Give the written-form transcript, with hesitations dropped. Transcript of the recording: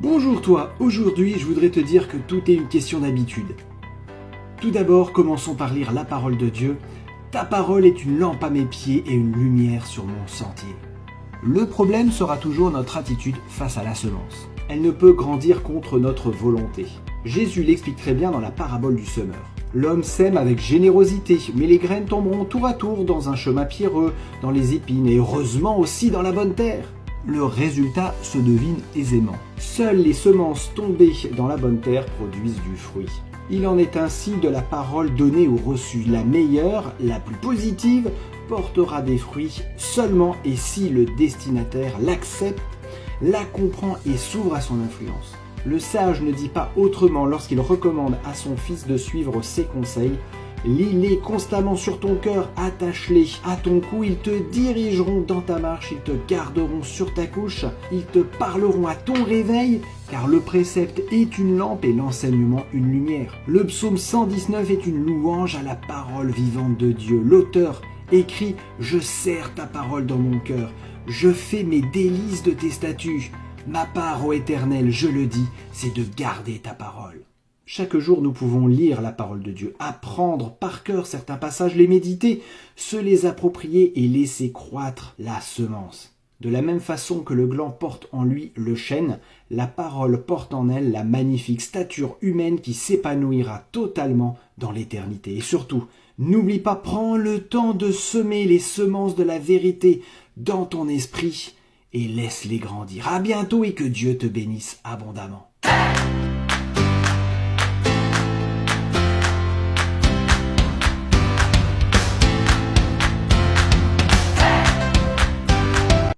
Bonjour toi, aujourd'hui je voudrais te dire que tout est une question d'habitude. Tout d'abord, commençons par lire la parole de Dieu. Ta parole est une lampe à mes pieds et une lumière sur mon sentier. Le problème sera toujours notre attitude face à la semence. Elle ne peut grandir contre notre volonté. Jésus l'explique très bien dans la parabole du semeur. L'homme sème avec générosité, mais les graines tomberont tour à tour dans un chemin pierreux, dans les épines et heureusement aussi dans la bonne terre. Le résultat se devine aisément. Seules les semences tombées dans la bonne terre produisent du fruit. Il en est ainsi de la parole donnée ou reçue. La meilleure, la plus positive, portera des fruits seulement et si le destinataire l'accepte, la comprend et s'ouvre à son influence. Le sage ne dit pas autrement lorsqu'il recommande à son fils de suivre ses conseils. Lis-les constamment sur ton cœur, attache-les à ton cou, ils te dirigeront dans ta marche, ils te garderont sur ta couche, ils te parleront à ton réveil, car le précepte est une lampe et l'enseignement une lumière. Le psaume 119 est une louange à la parole vivante de Dieu. L'auteur écrit « Je serre ta parole dans mon cœur, je fais mes délices de tes statuts. Ma part, ô Éternel, je le dis, c'est de garder ta parole. » Chaque jour, nous pouvons lire la parole de Dieu, apprendre par cœur certains passages, les méditer, se les approprier et laisser croître la semence. De la même façon que le gland porte en lui le chêne, la parole porte en elle la magnifique stature humaine qui s'épanouira totalement dans l'éternité. Et surtout, n'oublie pas, prends le temps de semer les semences de la vérité dans ton esprit et laisse-les grandir. À bientôt et que Dieu te bénisse abondamment.